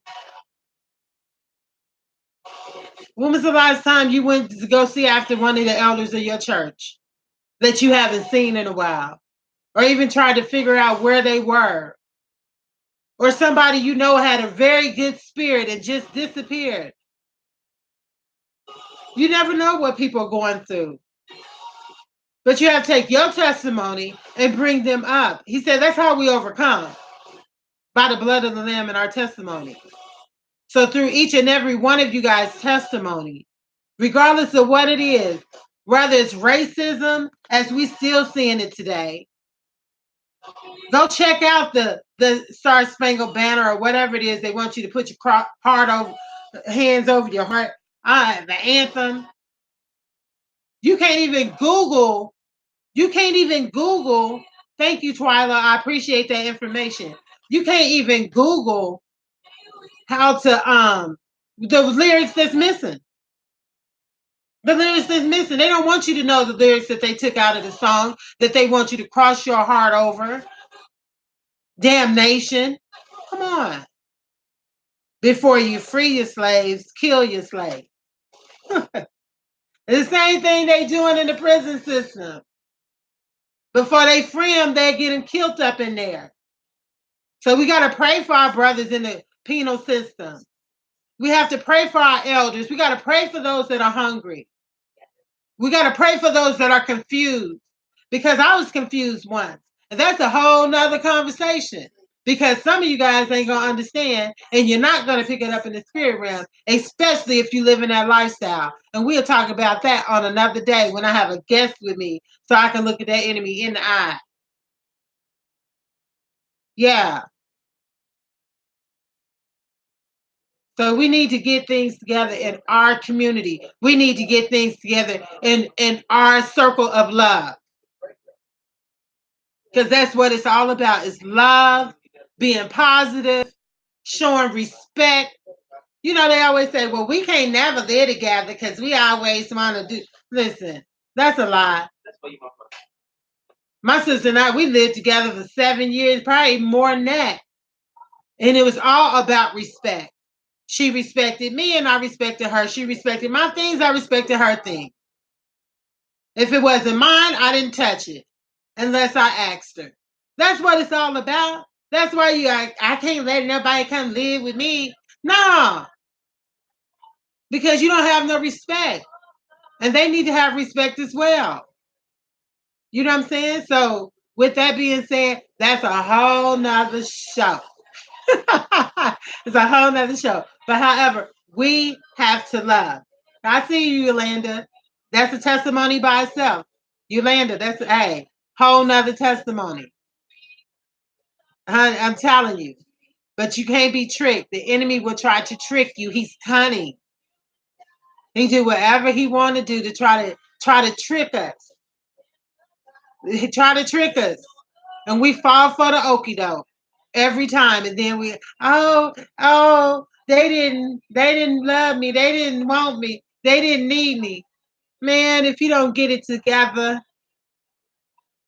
When was the last time you went to go see after one of the elders of your church that you haven't seen in a while? Or even tried to figure out where they were? Or somebody you know had a very good spirit and just disappeared. You never know what people are going through. But you have to take your testimony and bring them up. He said that's how we overcome, by the blood of the Lamb and our testimony. So through each and every one of you guys' testimony, regardless of what it is, whether it's racism, as we still seeing it today, go check out the Star Spangled Banner or whatever it is they want you to put your hands over your heart. The anthem. You can't even Google. You can't even Google. Thank you, Twyla. I appreciate that information. You can't even Google how to the lyrics that's missing. The lyrics that's missing. They don't want you to know the lyrics that they took out of the song, that they want you to cross your heart over. Damnation. Come on. Before you free your slaves, kill your slaves. The same thing they doing in the prison system. Before they free them, they're getting killed up in there. So we got to pray for our brothers in the penal system. We have to pray for our elders. We got to pray for those that are hungry. We got to pray for those that are confused. Because I was confused once. And that's a whole nother conversation. Because some of you guys ain't going to understand, and you're not going to pick it up in the spirit realm, especially if you live in that lifestyle. And we'll talk about that on another day when I have a guest with me so I can look at that enemy in the eye. Yeah. So we need to get things together in our community. We need to get things together in our circle of love. Because that's what it's all about is love, being positive, showing respect. You know, they always say, well, we can't never live together because we always want to do. Listen, that's a lie. My sister and I, we lived together for 7 years, probably more than that. And it was all about respect. She respected me and I respected her. She respected my things, I respected her things. If it wasn't mine, I didn't touch it unless I asked her. That's what it's all about. That's why I can't let nobody come live with me. No, because you don't have no respect. And they need to have respect as well. You know what I'm saying? So with that being said, that's a whole nother show. It's a whole nother show. But however, we have to love. I see you, Yolanda. That's a testimony by itself. Yolanda, that's a whole nother testimony. I'm telling you. But you can't be tricked. The enemy will try to trick you. He's cunning. He do whatever he want to do to try to trick us. He try to trick us. And we fall for the okie doke every time. And then oh, they didn't love me. They didn't want me. They didn't need me. Man, if you don't get it together,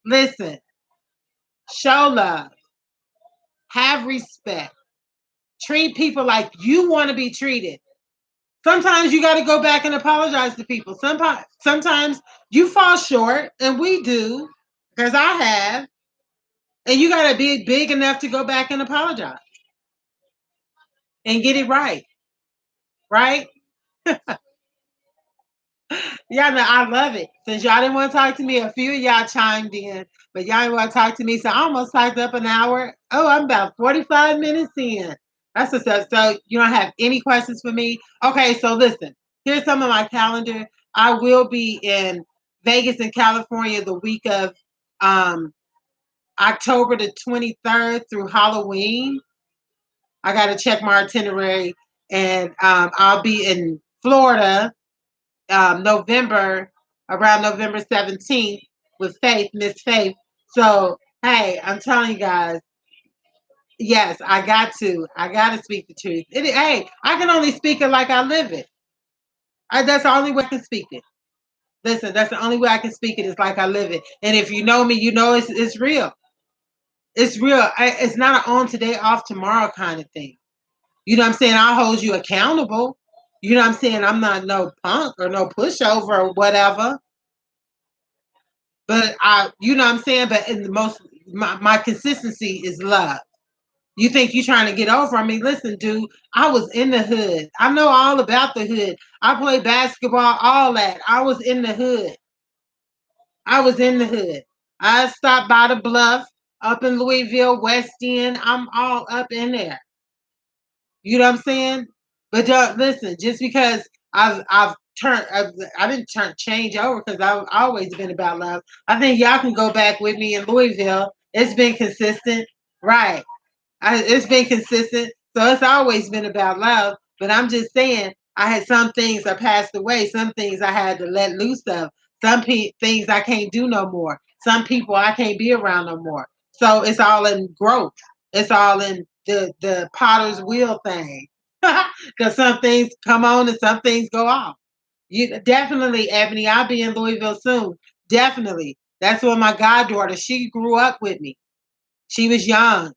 listen, show love, have respect, treat people like you want to be treated. Sometimes you got to go back and apologize to people. Sometimes you fall short, and we do, because I have, and you got to be big enough to go back and apologize and get it right. Right? Yeah, no, I love it. Since y'all didn't want to talk to me, a few of y'all chimed in, but y'all didn't want to talk to me. So I almost typed up an hour. Oh, I'm about 45 minutes in. That's what's up. So you don't have any questions for me? Okay, so listen. Here's some of my calendar. I will be in Vegas and California the week of um, October the 23rd through Halloween. I got to check my itinerary. And I'll be in Florida November, around November 17th with Faith, Miss Faith. So, hey, I'm telling you guys, yes, I got to speak the truth. Hey, I can only speak it like I live it. That's the only way I can speak it. Listen, that's the only way I can speak it is like I live it. And if you know me, you know it's real. It's real. It's not an on today, off tomorrow kind of thing. You know what I'm saying? I'll hold you accountable. You know what I'm saying? I'm not no punk or no pushover or whatever. But you know what I'm saying? But in the most, my consistency is love. You think you trying to get over? I mean, listen, dude, I was in the hood. I know all about the hood. I played basketball, all that. I was in the hood. I was in the hood. I stopped by the Bluff up in Louisville, West End. I'm all up in there. You know what I'm saying? But listen, just because I've turned, I didn't change over because I've always been about love. I think y'all can go back with me in Louisville. It's been consistent, right? It's been consistent, so it's always been about love. But I'm just saying, I had some things I passed away, some things I had to let loose of, things I can't do no more, some people I can't be around no more. So it's all in growth. It's all in the potter's wheel thing. Because some things come on and some things go off. You definitely, Ebony. I'll be in Louisville soon. Definitely. That's where my goddaughter. She grew up with me. She was young.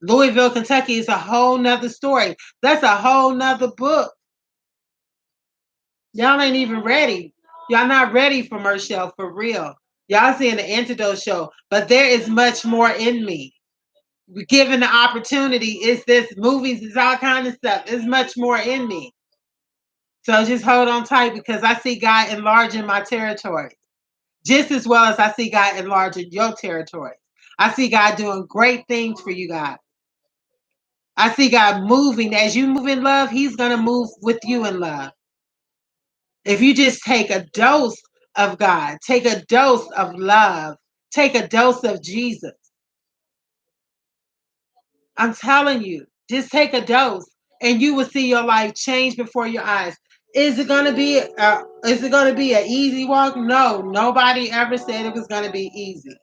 Louisville, Kentucky is a whole nother story. That's a whole nother book. Y'all ain't even ready. Y'all not ready for Mershele for real. Y'all seeing the Antidote show, but there is much more in me. Given the opportunity, it's this movies, it's all kind of stuff. There's much more in me. So just hold on tight because I see God enlarging my territory. Just as well as I see God enlarging your territory. I see God doing great things for you guys. I see God moving. As you move in love, He's going to move with you in love. If you just take a dose of God, take a dose of love, take a dose of Jesus, I'm telling you, just take a dose and you will see your life change before your eyes. Is it going to be an easy walk? No, nobody ever said it was going to be easy.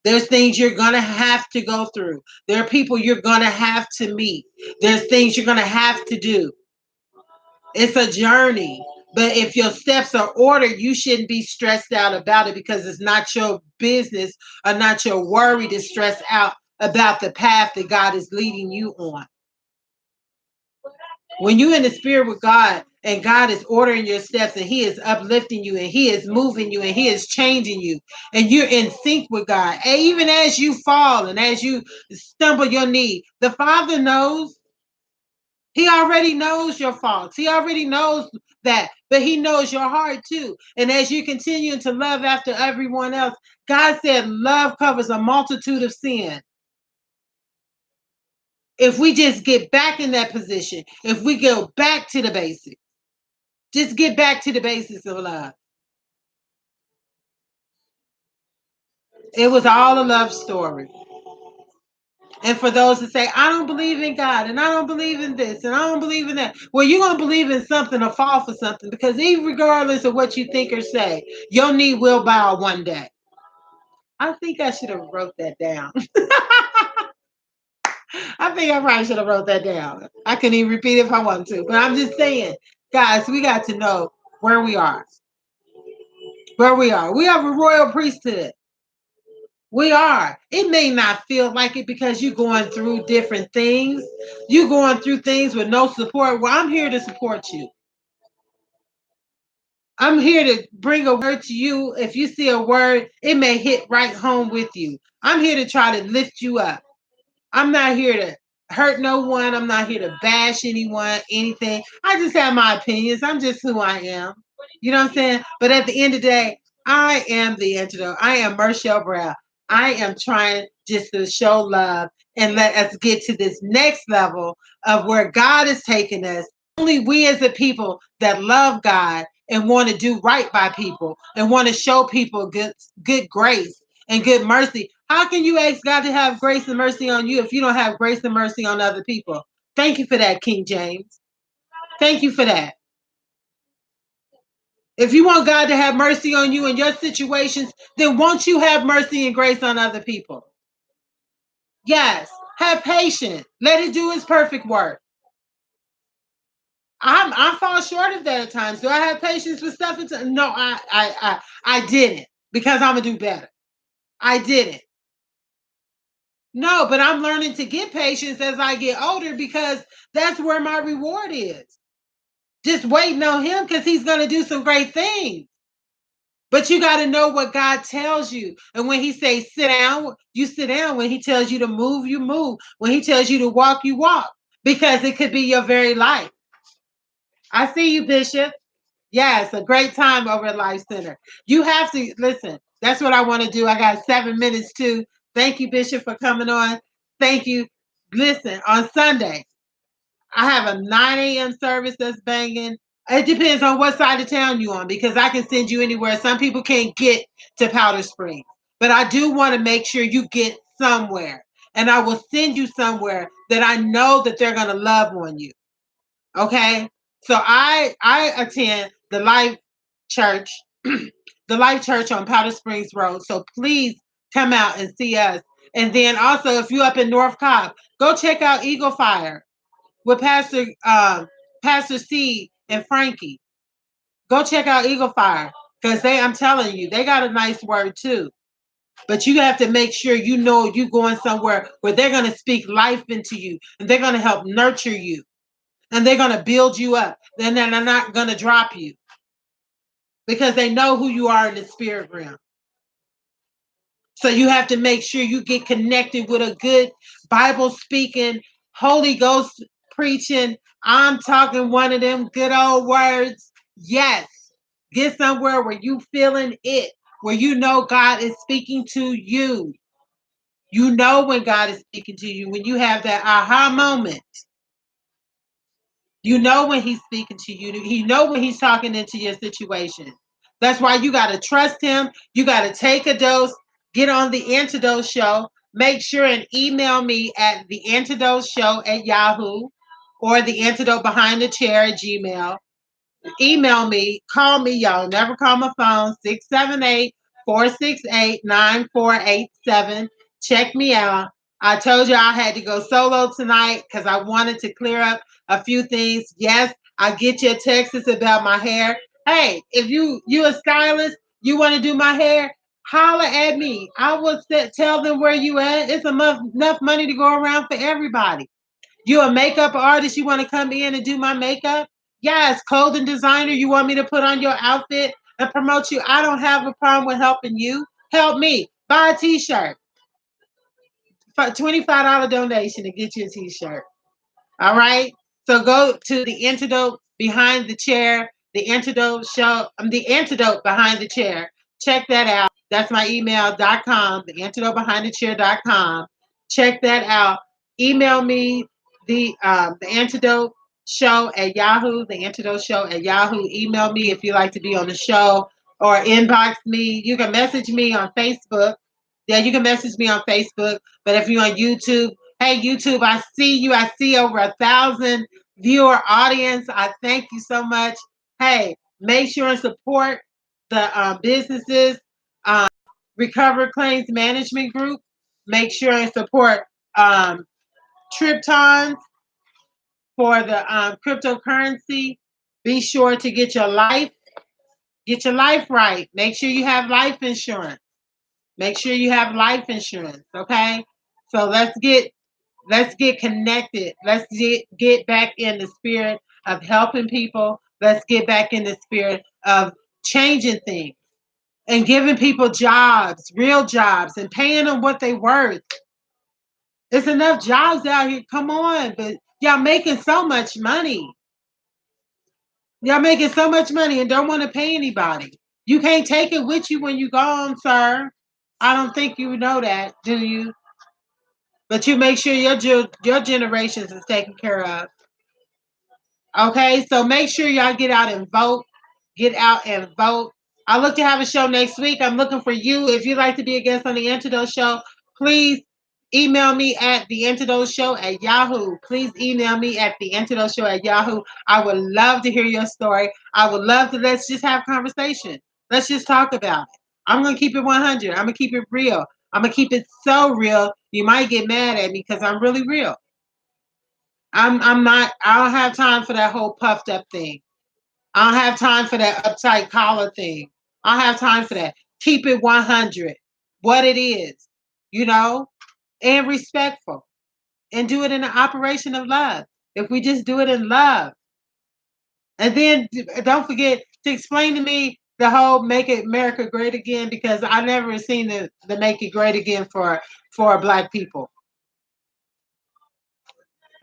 There's things you're going to have to go through. There are people you're going to have to meet. There's things you're going to have to do. It's a journey. But if your steps are ordered, you shouldn't be stressed out about it, because it's not your business or not your worry to stress out about the path that God is leading you on. When you're in the spirit with God and God is ordering your steps and He is uplifting you and He is moving you and He is changing you, and you're in sync with God, and even as you fall and as you stumble your knee, the Father knows. He already knows your faults. He already knows that, but He knows your heart too. And as you continue to love after everyone else, God said love covers a multitude of sin. If we just get back in that position, if we go back to the basics, just get back to the basics of love. It was all a love story. And for those that say, I don't believe in God, and I don't believe in this, and I don't believe in that. Well, you're going to believe in something or fall for something, because even regardless of what you think or say, your knee will bow one day. I think I should have wrote that down. I think I probably should have wrote that down. I couldn't even repeat it if I wanted to. But I'm just saying, guys, we got to know where we are. Where we are. We have a royal priesthood. We are. It may not feel like it because you're going through different things. You're going through things with no support. Well, I'm here to support you. I'm here to bring a word to you. If you see a word, it may hit right home with you. I'm here to try to lift you up. I'm not here to hurt no one. I'm not here to bash anyone, anything. I just have my opinions. I'm just who I am. You know what I'm saying? But at the end of the day, I am the antidote. I am Mershele Brown. I am trying just to show love and let us get to this next level of where God is taking us. Only we as a people that love God and want to do right by people and want to show people good grace and good mercy. How can you ask God to have grace and mercy on you if you don't have grace and mercy on other people? Thank you for that, King James. Thank you for that. If you want God to have mercy on you in your situations, then won't you have mercy and grace on other people? Yes. Have patience. Let it do its perfect work. I fall short of that at times. Do I have patience with stuff? No, I didn't, because I'm gonna do better. I didn't. No, but I'm learning to get patience as I get older, because that's where my reward is. Just waiting on Him, because He's gonna do some great things. But you got to know what God tells you. And when He says sit down, you sit down. When He tells you to move, you move. When He tells you to walk, you walk. Because it could be your very life. I see you, Bishop. Yes, a great time over at Life Center. You have to listen. That's what I want to do. I got 7 minutes too. Thank you, Bishop, for coming on. Thank you. Listen, on Sunday, I have a 9 a.m. service that's banging. It depends on what side of town you're on, because I can send you anywhere. Some people can't get to Powder Springs, but I do want to make sure you get somewhere. And I will send you somewhere that I know that they're going to love on you. Okay? So I attend the Life Church, the Life Church on Powder Springs Road. So please come out and see us. And then also, if you're up in North Cobb, go check out Eagle Fire with Pastor C and Frankie. Go check out Eagle Fire, because I'm telling you, they got a nice word too. But you have to make sure you know you're going somewhere where they're going to speak life into you, and they're going to help nurture you, and they're going to build you up. Then they're not going to drop you, because they know who you are in the spirit realm. So you have to make sure you get connected with a good Bible speaking, Holy Ghost preaching. I'm talking one of them good old words. Yes. Get somewhere where you feeling it, where you know God is speaking to you. You know when God is speaking to you, when you have that aha moment. You know when He's speaking to you. You know when He's talking into your situation. That's why you got to trust Him. You got to take a dose. Get on the Antidote show. Make sure and email me at the Antidote show at Yahoo. or the antidote behind the chair at Gmail. Email me, call me, y'all. Never call my phone, 678-468-9487. Check me out. I told you I had to go solo tonight because I wanted to clear up a few things. Yes, I get your texts about my hair. Hey, if you a stylist, you want to do my hair, holler at me. I will tell them where you at. It's enough money to go around for everybody. You a makeup artist, you want to come in and do my makeup? Yes, clothing designer, you want me to put on your outfit and promote you? I don't have a problem with helping you. Help me. Buy a t-shirt. For $25 donation to get you a t-shirt. All right. So go to the antidote behind the chair, the antidote show, the antidote behind the chair. Check that out. That's my email.com, the antidote behind the chair.com. Check that out. Email me the antidote show at Yahoo, the antidote show at Yahoo. Email me if you like to be on the show or inbox me. You can message me on Facebook. Yeah, you can message me on Facebook. But if you're on YouTube, hey, YouTube, I see you. I see over 1,000 viewer audience. I thank you so much. Hey, make sure and support the businesses, Recover Claims Management Group. Make sure and support um, Triptons for the cryptocurrency. Be sure to get your life right. Make sure you have life insurance. Make sure you have life insurance. Okay. So let's get connected. Let's get back in the spirit of helping people. Let's get back in the spirit of changing things and giving people jobs, real jobs, and paying them what they worth. There's enough jobs out here. Come on, but y'all making so much money. Y'all making so much money and don't want to pay anybody. You can't take it with you when you gone, sir. I don't think you know that, do you? But you make sure your generations is taken care of. Okay, so make sure y'all get out and vote. Get out and vote. I look to have a show next week. I'm looking for you. If you'd like to be a guest on the Antidote Show, please email me at the Antidote Show at Yahoo. Please email me at the Antidote Show at Yahoo. I would love to hear your story. I would love to let's just have conversation. Let's just talk about it. I'm gonna keep it 100. I'm gonna keep it real. I'm gonna keep it so real. You might get mad at me because I'm really real. I'm not. I don't have time for that whole puffed up thing. I don't have time for that uptight collar thing. I don't have time for that. Keep it 100, what it is, you know, and respectful, and do it in the operation of love. If we just do it in love, and then don't forget to explain to me the whole "Make It America Great Again" because I never seen the "Make It Great Again" for Black people.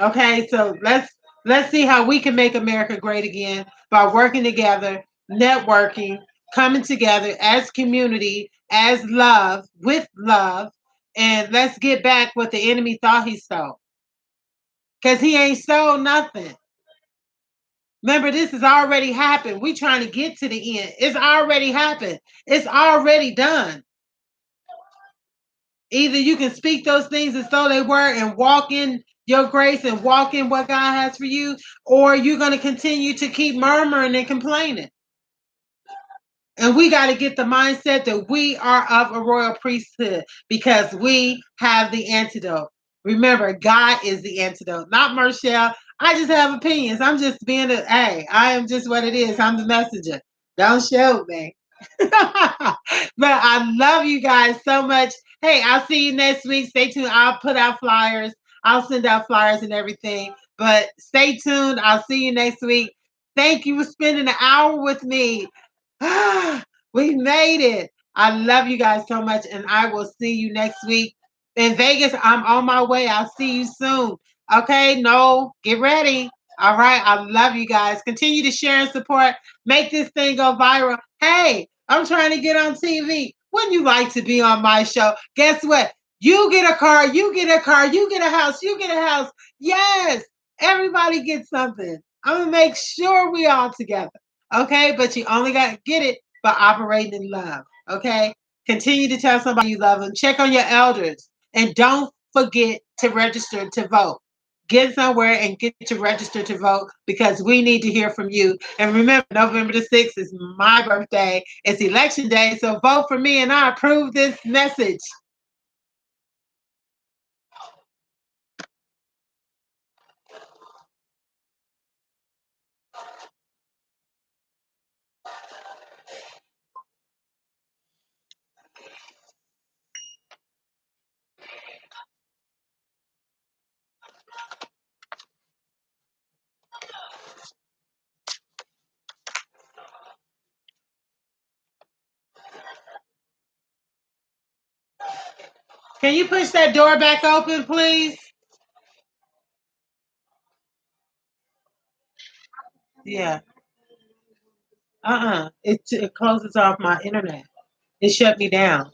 Okay, so let's see how we can make America great again by working together, networking, coming together as community, as love, with love, and let's get back what the enemy thought he stole. Cause he ain't stole nothing. Remember, this has already happened. We trying to get to the end. It's already happened. It's already done. Either you can speak those things as though they were and walk in your grace and walk in what God has for you, or you're going to continue to keep murmuring and complaining. And we got to get the mindset that we are of a royal priesthood because we have the antidote. Remember, God is the antidote, not Mershele. I just have opinions. I'm just being hey, I am just what it is. I'm the messenger. Don't show me. But I love you guys so much. Hey, I'll see you next week. Stay tuned. I'll put out flyers. I'll send out flyers and everything. But stay tuned. I'll see you next week. Thank you for spending an hour with me. We made it. I love you guys so much, and I will see you next week in Vegas. I'm on my way. I'll see you soon. Okay, no, get ready. All right, I love you guys. Continue to share and support. Make this thing go viral. Hey, I'm trying to get on TV. Wouldn't you like to be on my show? Guess what? You get a car, you get a car, you get a house, you get a house. Yes, everybody gets something. I'm going to make sure we all together. Okay, but you only got to get it by operating in love. Okay, continue to tell somebody you love them. Check on your elders and don't forget to register to vote. get somewhere and get to register to vote because we need to hear from you. And remember, November the 6th is my birthday. It's election day. So vote for me and I approve this message. Can you push that door back open, please? Yeah. It closes off my internet. It shut me down.